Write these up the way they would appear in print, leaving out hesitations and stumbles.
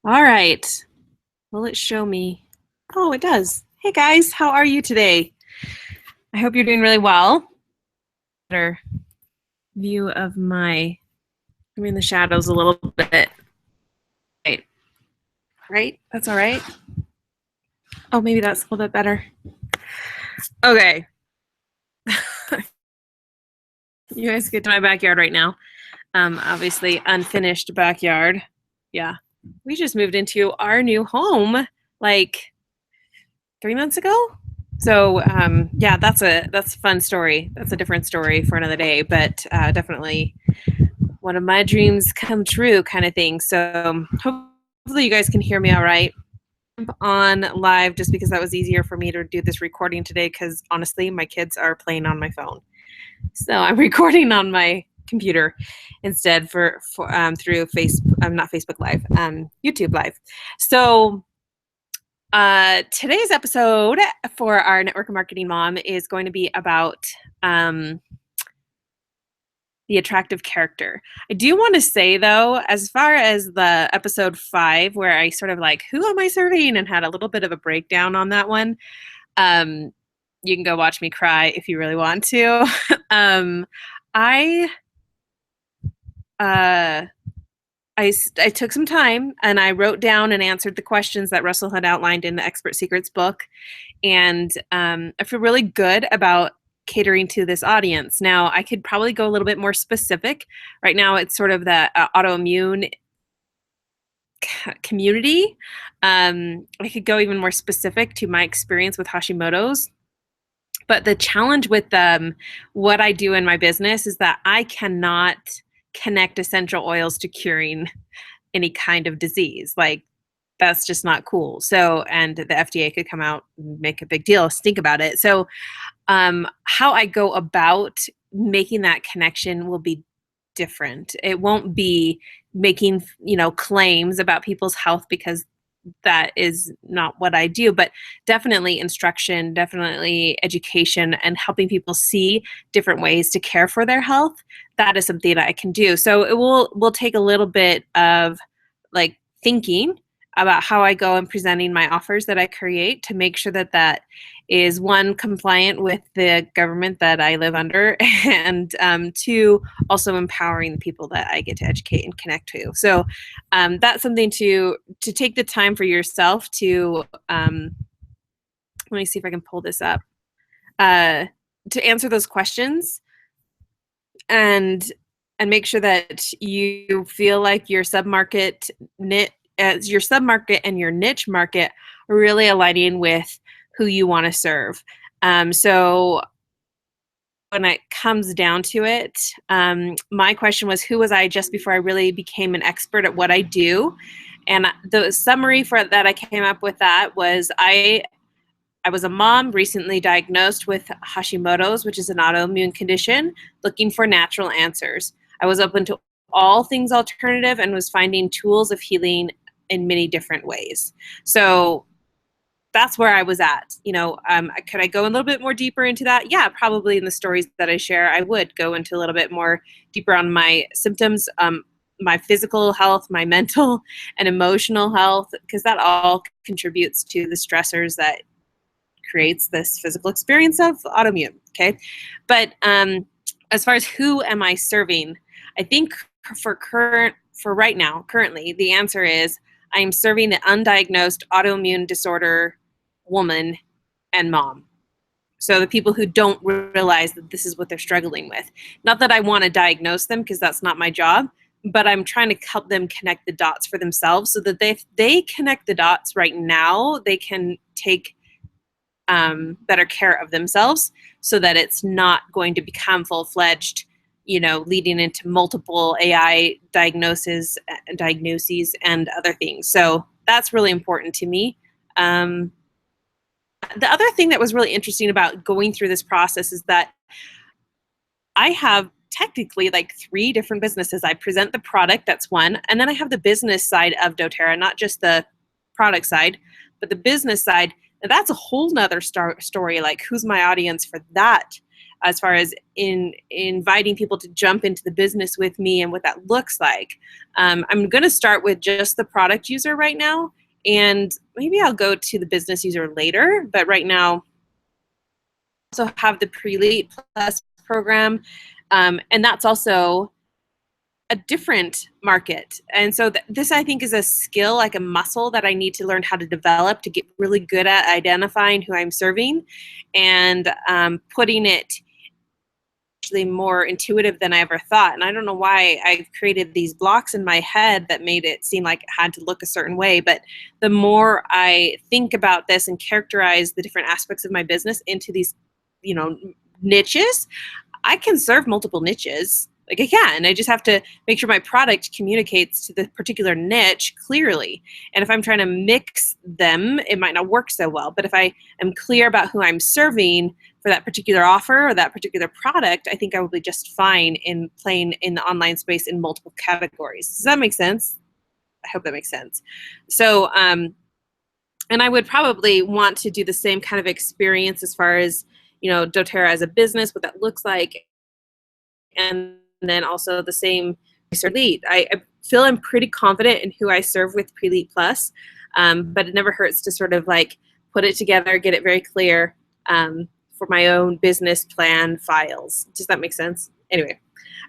All right. Will it show me? Oh, it does. Hey guys, how are you today? I hope you're doing really well. Better view of I'm in the shadows a little bit. Right. Right? That's all right. Oh, maybe that's a little bit better. Okay. You guys get to my backyard right now. Obviously unfinished backyard. Yeah. We just moved into our new home like 3 months ago. So yeah, that's a fun story. That's a different story for another day, but definitely one of my dreams come true kind of thing. So hopefully you guys can hear me all right. I'm on live just because that was easier for me to do this recording today because honestly my kids are playing on my phone. So I'm recording on my computer instead for through not Facebook Live, YouTube Live. So today's episode for our Network Marketing Mom is going to be about the attractive character. I do want to say, though, as far as the episode 5, where I sort of like, who am I serving? And had a little bit of a breakdown on that one. You can go watch me cry if you really want to. I uh, I took some time and I wrote down and answered the questions that Russell had outlined in the Expert Secrets book. And I feel really good about catering to this audience. Now, I could probably go a little bit more specific. Right now, it's sort of the autoimmune community. I could go even more specific to my experience with Hashimoto's. But the challenge with what I do in my business is that I cannot connect essential oils to curing any kind of disease. Like, that's just not cool. So, and the FDA could come out and make a big deal, stink about it. So, how I go about making that connection will be different. It won't be making, claims about people's health because that is not what I do, but definitely instruction, definitely education, and helping people see different ways to care for their health. That is something that I can do. So it will take a little bit of like thinking about how I go and presenting my offers that I create to make sure that that is one, compliant with the government that I live under, and two, also empowering the people that I get to educate and connect to. So that's something to take the time for yourself to let me see if I can pull this up to answer those questions and make sure that you feel like your submarket and your niche market are really aligning with who you want to serve. So when it comes down to it, my question was, who was I just before I really became an expert at what I do? And the summary for that I came up with that was I was a mom recently diagnosed with Hashimoto's, which is an autoimmune condition, looking for natural answers. I was open to all things alternative and was finding tools of healing in many different ways. So that's where I was at. Could I go a little bit more deeper into that? Yeah, probably in the stories that I share, I would go into a little bit more deeper on my symptoms, my physical health, my mental and emotional health, because that all contributes to the stressors that creates this physical experience of autoimmune. Okay. But as far as who am I serving, I think for right now, currently, the answer is I am serving the undiagnosed autoimmune disorder woman and mom. So the people who don't realize that this is what they're struggling with. Not that I want to diagnose them because that's not my job, but I'm trying to help them connect the dots for themselves so that if they connect the dots right now, they can take better care of themselves so that it's not going to become full-fledged, leading into multiple AI diagnoses and other things. So that's really important to me. The other thing that was really interesting about going through this process is that I have technically like 3 different businesses. I present the product, that's one, and then I have the business side of doTERRA, not just the product side, but the business side. Now that's a whole nother story. Like, who's my audience for that as far as in inviting people to jump into the business with me and what that looks like. I'm going to start with just the product user right now, and maybe I'll go to the business user later. But right now, I also have the Pre-Lead Plus program, and that's also a different market. And so this, I think, is a skill, like a muscle that I need to learn how to develop to get really good at identifying who I'm serving and putting it actually more intuitive than I ever thought. And I don't know why I've created these blocks in my head that made it seem like it had to look a certain way. But the more I think about this and characterize the different aspects of my business into these, niches, I can serve multiple niches. Like I can. I just have to make sure my product communicates to the particular niche clearly. And if I'm trying to mix them, it might not work so well. But if I am clear about who I'm serving for that particular offer or that particular product, I think I will be just fine in playing in the online space in multiple categories. Does that make sense? I hope that makes sense. So, and I would probably want to do the same kind of experience as far as, doTERRA as a business, what that looks like, and then also the same lead. I feel I'm pretty confident in who I serve with Pre-Lead Plus, but it never hurts to sort of like put it together, get it very clear for my own business plan files. Does that make sense? Anyway,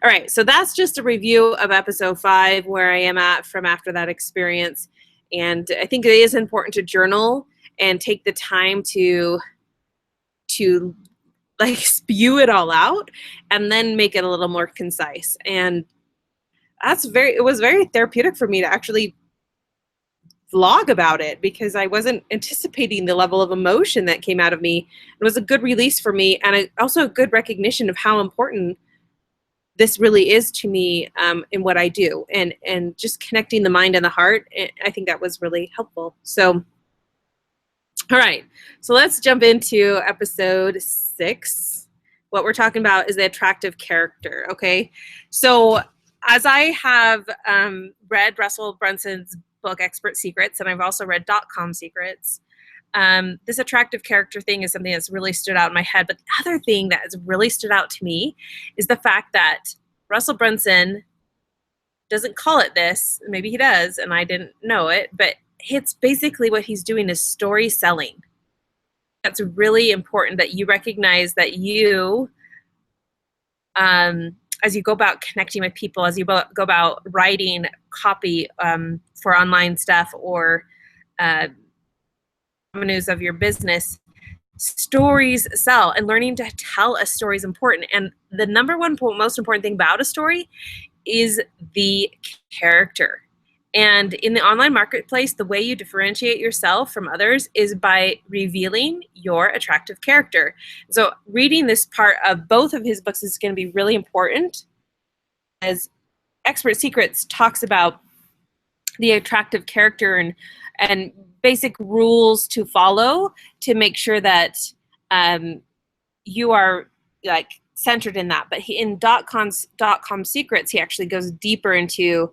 all right, so that's just a review of episode 5, where I am at from after that experience. And I think it is important to journal and take the time to like spew it all out and then make it a little more concise. And it was very therapeutic for me to actually vlog about it, because I wasn't anticipating the level of emotion that came out of me. It was a good release for me, and also a good recognition of how important this really is to me in what I do, and just connecting the mind and the heart. I think that was really helpful. So, all right, so let's jump into episode 6. What we're talking about is the attractive character, okay? So as I have read Russell Brunson's book, Expert Secrets, and I've also read .com Secrets, this attractive character thing is something that's really stood out in my head. But the other thing that has really stood out to me is the fact that Russell Brunson doesn't call it this. Maybe he does, and I didn't know it, but it's basically what he's doing is story selling. That's really important, that you recognize that you, as you go about connecting with people, as you go about writing copy for online stuff or avenues of your business, stories sell, and learning to tell a story is important. And the number one most important thing about a story is the character. And in the online marketplace, the way you differentiate yourself from others is by revealing your attractive character. So reading this part of both of his books is going to be really important, as Expert Secrets talks about the attractive character and basic rules to follow to make sure that you are like centered in that. But in .com Secrets, he actually goes deeper into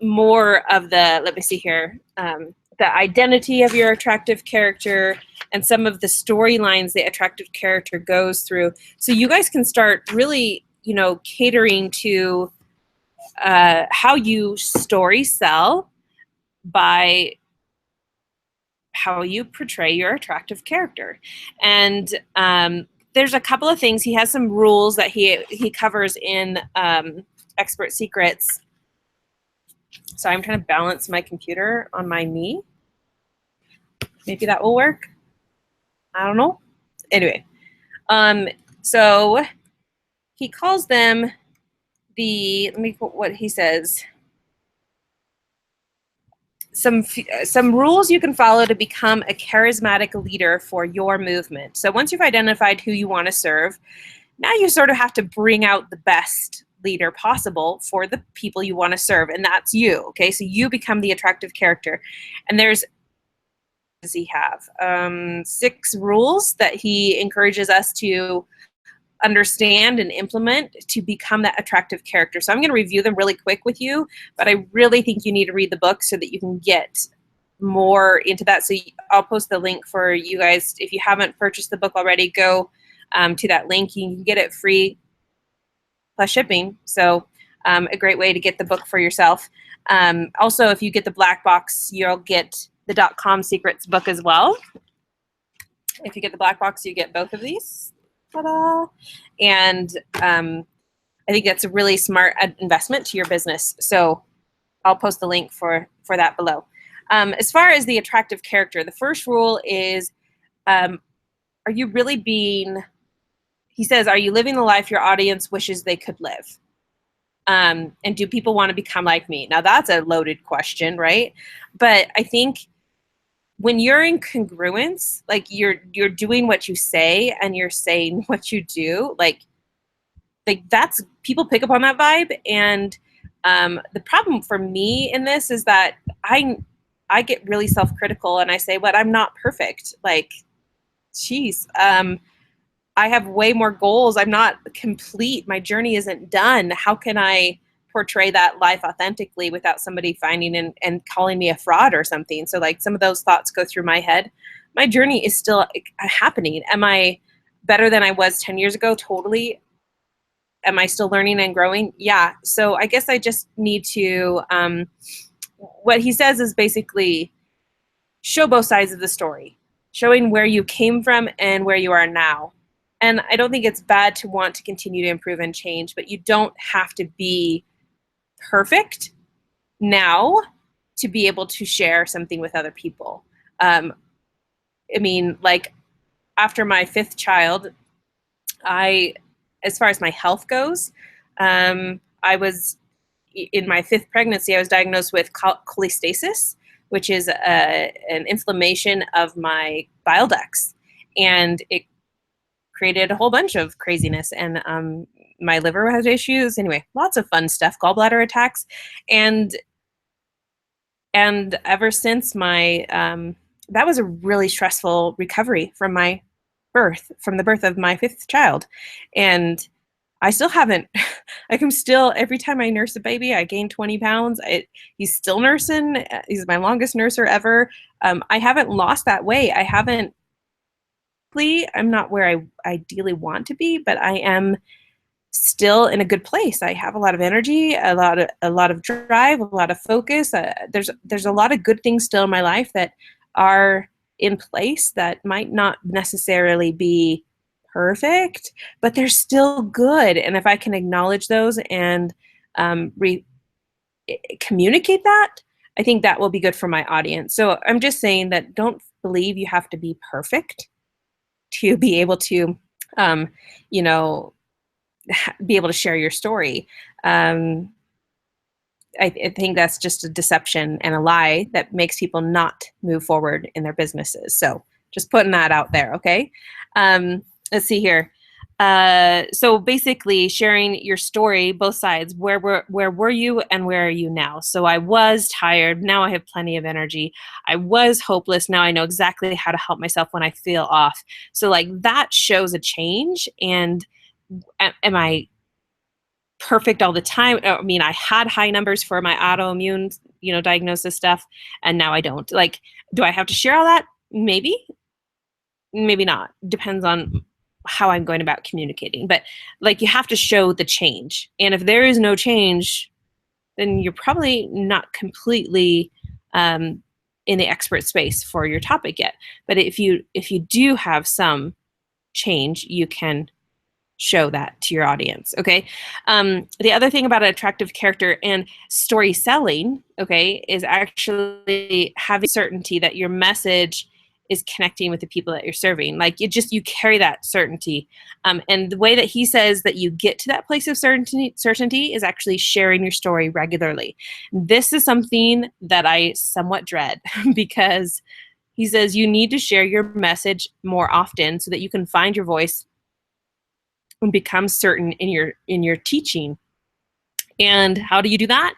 more of the, let me see here, the identity of your attractive character and some of the storylines the attractive character goes through. So you guys can start really, catering to how you story sell by how you portray your attractive character. And there's a couple of things. He has some rules that he covers in Expert Secrets. So I'm trying to balance my computer on my knee. Maybe that will work. I don't know. Anyway, so he calls them let me put what he says. Some rules you can follow to become a charismatic leader for your movement. So once you've identified who you want to serve, now you sort of have to bring out the best leader possible for the people you want to serve, and that's you. Okay, so you become the attractive character. And does he have 6 rules that he encourages us to understand and implement to become that attractive character. So I'm going to review them really quick with you, but I really think you need to read the book so that you can get more into that. So I'll post the link for you guys. If you haven't purchased the book already, go to that link. You can get it free plus shipping. So a great way to get the book for yourself. Also, if you get the black box, you'll get the .com secrets book as well. If you get the black box, you get both of these. Ta-da! And I think that's a really smart investment to your business. So I'll post the link for that below. As far as the attractive character, the first rule is, are you really being, he says, are you living the life your audience wishes they could live? And do people want to become like me? Now that's a loaded question, right? But I think when you're in congruence, like you're doing what you say and you're saying what you do, like that's, people pick up on that vibe. And the problem for me in this is that I get really self-critical and I say, but I'm not perfect. Like, geez, I have way more goals. I'm not complete. My journey isn't done. How can I portray that life authentically without somebody finding and calling me a fraud or something? So like some of those thoughts go through my head. My journey is still happening. Am I better than I was 10 years ago? Totally. Am I still learning and growing? Yeah. So I guess I just need to, what he says is basically show both sides of the story, showing where you came from and where you are now. And I don't think it's bad to want to continue to improve and change, but you don't have to be perfect now to be able to share something with other people. I mean, like after my 5th child, as far as my health goes, I was in my 5th pregnancy, I was diagnosed with cholestasis, which is an inflammation of my bile ducts. And it created a whole bunch of craziness. And my liver has issues. Anyway, lots of fun stuff, gallbladder attacks. And ever since my, that was a really stressful recovery from my birth, from the birth of my 5th child. And I still haven't, like I'm still, every time I nurse a baby, I gain 20 pounds. He's still nursing. He's my longest nurser ever. I haven't lost that weight. I'm not where I ideally want to be, but I am still in a good place. I have a lot of energy, a lot of drive, a lot of focus. There's a lot of good things still in my life that are in place that might not necessarily be perfect, but they're still good. And if I can acknowledge those and communicate that, I think that will be good for my audience. So I'm just saying that don't believe you have to be perfect to be able to, be able to share your story. I think that's just a deception and a lie that makes people not move forward in their businesses. So just putting that out there, okay? Let's see here. So basically sharing your story, both sides, where were you and where are you now? So I was tired, now I have plenty of energy. I was hopeless, now I know exactly how to help myself when I feel off. So like that shows a change. And am I perfect all the time? I mean, I had high numbers for my autoimmune, diagnosis stuff, and now I don't. Like, do I have to share all that? Maybe not. Depends on how I'm going about communicating. But like you have to show the change. And if there is no change, then you're probably not completely in the expert space for your topic yet. But if you do have some change, you can show that to your audience, okay? The other thing about an attractive character and story selling, okay, is actually having certainty that your message is connecting with the people that you're serving. Like you carry that certainty. And the way that he says that you get to that place of certainty is actually sharing your story regularly. This is something that I somewhat dread because he says you need to share your message more often so that you can find your voice and become certain in your teaching. And how do you do that?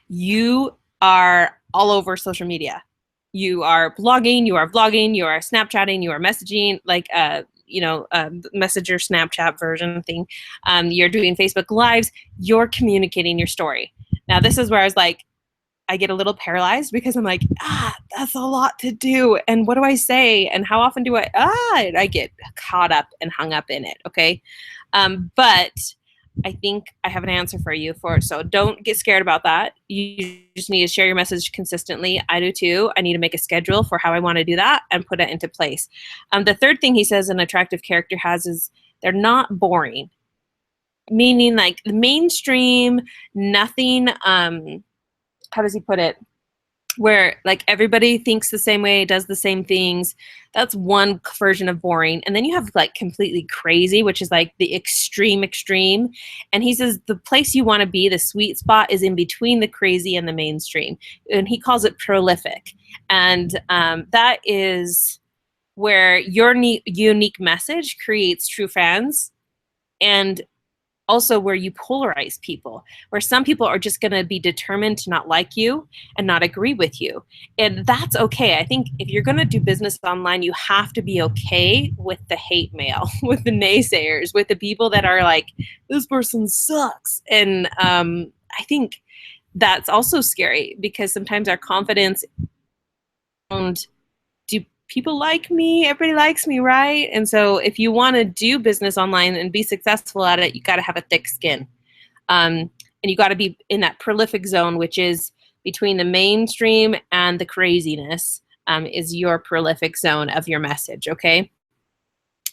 You are all over social media. You are blogging, you are vlogging, you are Snapchatting, you are messaging, like Messenger Snapchat version thing. You're doing Facebook Lives. You're communicating your story. Now, this is where I was like, I get a little paralyzed because I'm like, that's a lot to do. And what do I say? And how often do I get caught up and hung up in it. Okay. But I think I have an answer for you for it. So don't get scared about that. You just need to share your message consistently. I do too. I need to make a schedule for how I want to do that and put it into place. The third thing he says an attractive character has is they're not boring, meaning like the mainstream, nothing, how does he put it? Where like everybody thinks the same way, does the same things. That's one version of boring. And then you have like completely crazy, which is like the extreme. And he says the place you want to be, the sweet spot, is in between the crazy and the mainstream. And he calls it prolific. And that is where your unique message creates true fans, and also where you polarize people, where some people are just going to be determined to not like you and not agree with you. And that's okay. I think if you're going to do business online, you have to be okay with the hate mail, with the naysayers, with the people that are like, this person sucks. And I think that's also scary because sometimes our confidence around, do people like me? Everybody likes me, right? And so if you want to do business online and be successful at it, you got to have a thick skin. And you got to be in that prolific zone, which is between the mainstream and the craziness, is your prolific zone of your message, okay?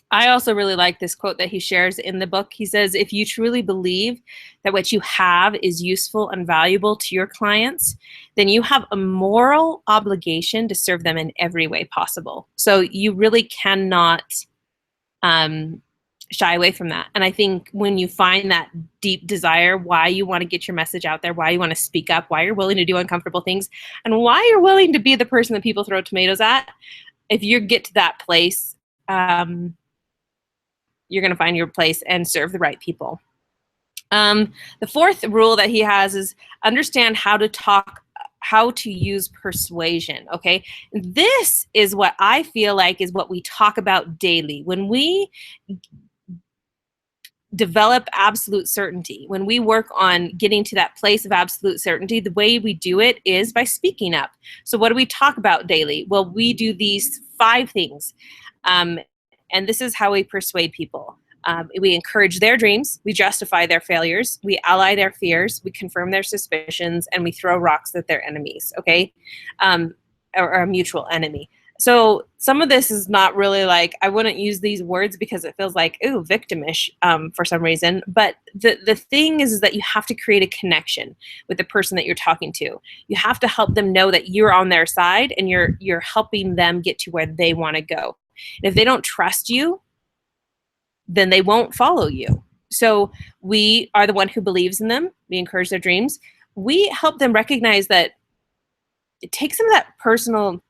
I also really like this quote that he shares in the book. He says, if you truly believe that what you have is useful and valuable to your clients, then you have a moral obligation to serve them in every way possible. So you really cannot shy away from that. And I think when you find that deep desire, why you want to get your message out there, why you want to speak up, why you're willing to do uncomfortable things, and why you're willing to be the person that people throw tomatoes at, if you get to that place, you're going to find your place and serve the right people. The fourth rule that he has is understand how to use persuasion, okay? This is what I feel like is what we talk about daily. When we develop absolute certainty, when we work on getting to that place of absolute certainty, the way we do it is by speaking up. So what do we talk about daily? Well, we do these 5 things. And this is how we persuade people. We encourage their dreams, we justify their failures, we ally their fears, we confirm their suspicions, and we throw rocks at their enemies, okay? Or a mutual enemy. So some of this is not really like, I wouldn't use these words because it feels like, ooh, victimish for some reason. But the thing is that you have to create a connection with the person that you're talking to. You have to help them know that you're on their side and you're helping them get to where they want to go. And if they don't trust you, then they won't follow you. So we are the one who believes in them. We encourage their dreams. We help them recognize that it takes some of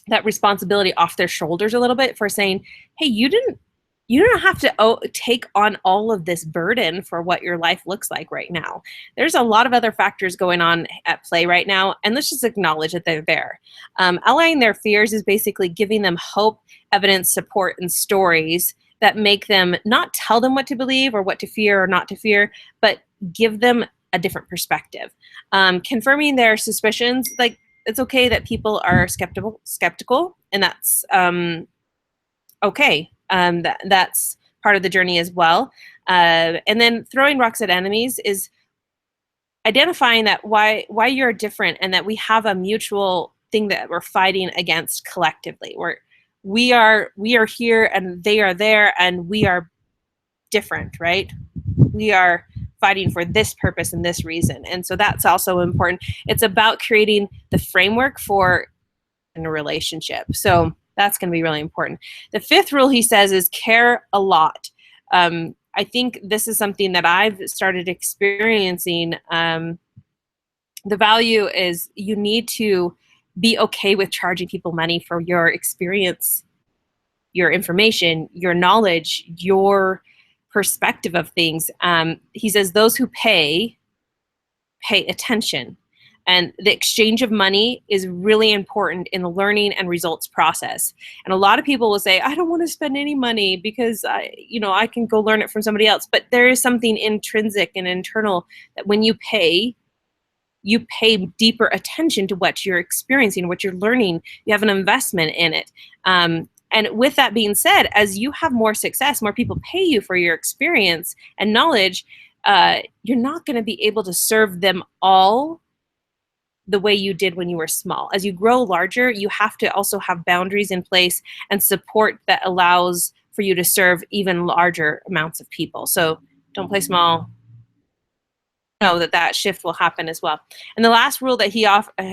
that responsibility off their shoulders a little bit for saying, hey, you don't have to take on all of this burden for what your life looks like right now. There's a lot of other factors going on at play right now, and let's just acknowledge that they're there. Allaying their fears is basically giving them hope, evidence, support, and stories that make them not tell them what to believe or what to fear or not to fear, but give them a different perspective. Confirming their suspicions, like it's okay that people are skeptical, and that's okay. That's part of the journey as well. And then throwing rocks at enemies is identifying that why you're different and that we have a mutual thing that we're fighting against collectively. We are here and they are there and we are different, right? We are fighting for this purpose and this reason. And so that's also important. It's about creating the framework for in a relationship. So that's going to be really important. The 5th rule he says is care a lot. I think this is something that I've started experiencing. The value is you need to be okay with charging people money for your experience, your information, your knowledge, your perspective of things. He says those who pay attention. And the exchange of money is really important in the learning and results process. And a lot of people will say, I don't want to spend any money because I can go learn it from somebody else. But there is something intrinsic and internal that when you pay, you pay deeper attention to what you're experiencing, what you're learning. You have an investment in it. And with that being said, as you have more success, more people pay you for your experience and knowledge, you're not going to be able to serve them all the way you did when you were small. As you grow larger, you have to also have boundaries in place and support that allows for you to serve even larger amounts of people. So don't play small. Know that shift will happen as well. And the last rule that he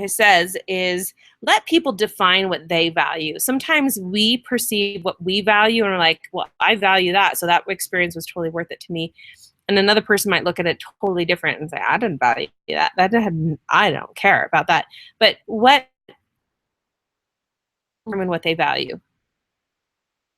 says is let people define what they value. Sometimes we perceive what we value and we're like, well, I value that, so that experience was totally worth it to me. And another person might look at it totally different and say, I didn't value that. I don't care about that. But what determine what they value?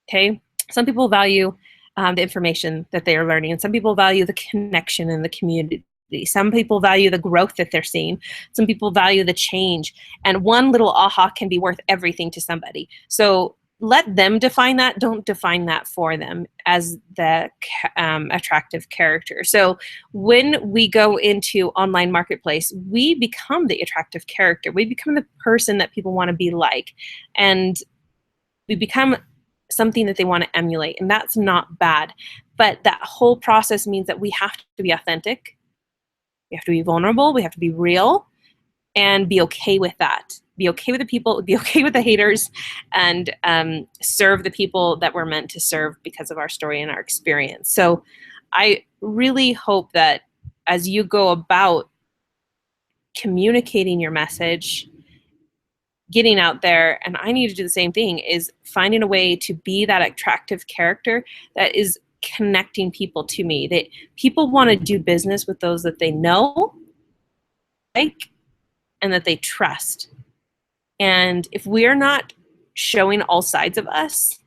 Okay, some people value the information that they are learning, and some people value the connection in the community. Some people value the growth that they're seeing. Some people value the change. And one little aha can be worth everything to somebody. So let them define that. Don't define that for them as the attractive character. So when we go into online marketplace, we become the attractive character. We become the person that people want to be like. And we become something that they want to emulate. And that's not bad. But that whole process means that we have to be authentic. We have to be vulnerable. We have to be real and be okay with that. Be okay with the people, be okay with the haters, and serve the people that we're meant to serve because of our story and our experience. So I really hope that as you go about communicating your message, getting out there, and I need to do the same thing, is finding a way to be that attractive character that is connecting people to me. That people want to do business with those that they know, like, and that they trust. And if we are not showing all sides of us,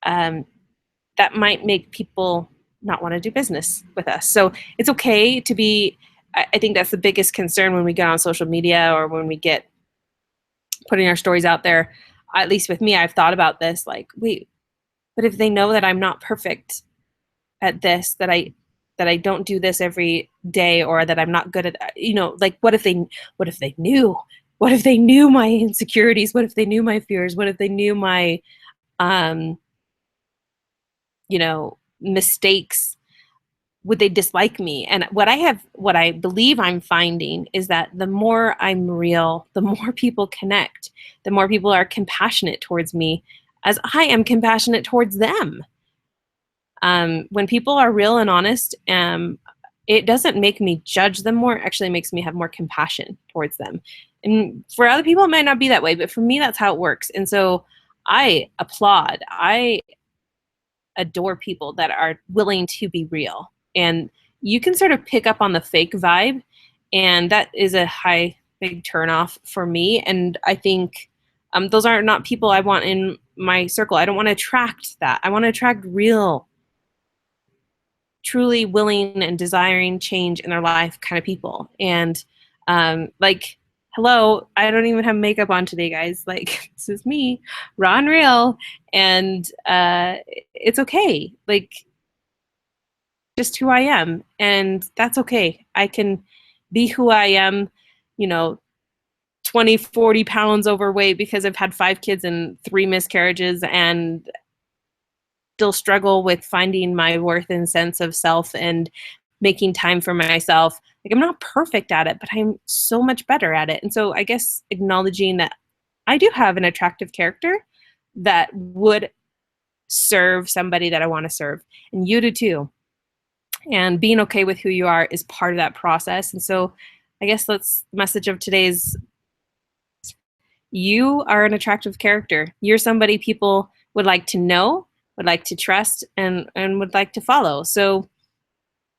that might make people not want to do business with us. So it's okay to be, I think that's the biggest concern when we get on social media or when we get putting our stories out there. At least with me, I've thought about this, like, wait, but if they know that I'm not perfect at this, that I don't do this every day, or that I'm not good at, like, what if they knew? What if they knew my insecurities? What if they knew my fears? What if they knew my, mistakes? Would they dislike me? And what I believe I'm finding is that the more I'm real, the more people connect, the more people are compassionate towards me as I am compassionate towards them. When people are real and honest, it doesn't make me judge them more. It actually makes me have more compassion towards them. And for other people, it might not be that way, but for me, that's how it works. And so I applaud, I adore people that are willing to be real. And you can sort of pick up on the fake vibe, and that is a big turnoff for me. And I think those are not people I want in my circle. I don't want to attract that. I want to attract real, truly willing and desiring change in their life kind of people. And hello, I don't even have makeup on today, guys. Like, this is me, raw and real. And it's okay. Like, just who I am. And that's okay. I can be who I am, 20, 40 pounds overweight because I've had 5 kids and 3 miscarriages, and still struggle with finding my worth and sense of self and making time for myself. Like, I'm not perfect at it, but I'm so much better at it. And so I guess acknowledging that I do have an attractive character that would serve somebody that I want to serve. And you do too. And being okay with who you are is part of that process. And so I guess that's the message of today's. You are an attractive character. You're somebody people would like to know, would like to trust, and would like to follow. So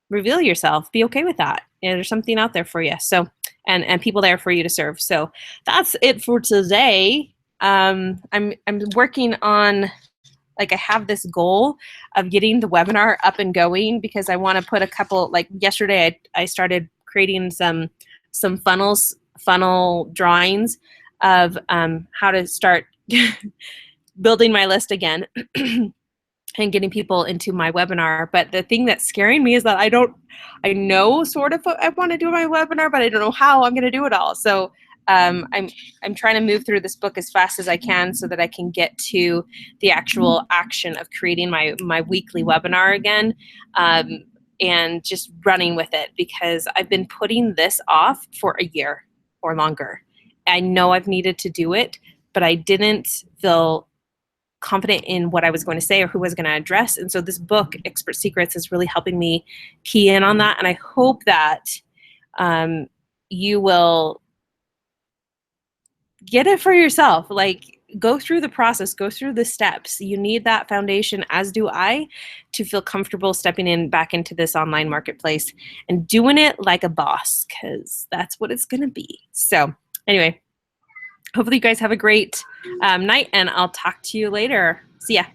reveal yourself. Be okay with that. There's something out there for you. So and people there for you to serve. So that's it for today. I'm working on, like, I have this goal of getting the webinar up and going, because I want to put a couple, like yesterday I started creating some funnel drawings of how to start building my list again. and getting people into my webinar. But the thing that's scaring me is that I know sort of what I want to do in my webinar, but I don't know how I'm going to do it all. So I'm trying to move through this book as fast as I can so that I can get to the actual action of creating my weekly webinar again, and just running with it, because I've been putting this off for a year or longer. I know I've needed to do it, but I didn't feel confident in what I was going to say or who I was going to address. And so this book, Expert Secrets, is really helping me key in on that. And I hope that you will get it for yourself. Like, go through the process, go through the steps. You need that foundation, as do I, to feel comfortable stepping in back into this online marketplace and doing it like a boss, because that's what it's going to be. So anyway, hopefully you guys have a great night, and I'll talk to you later. See ya.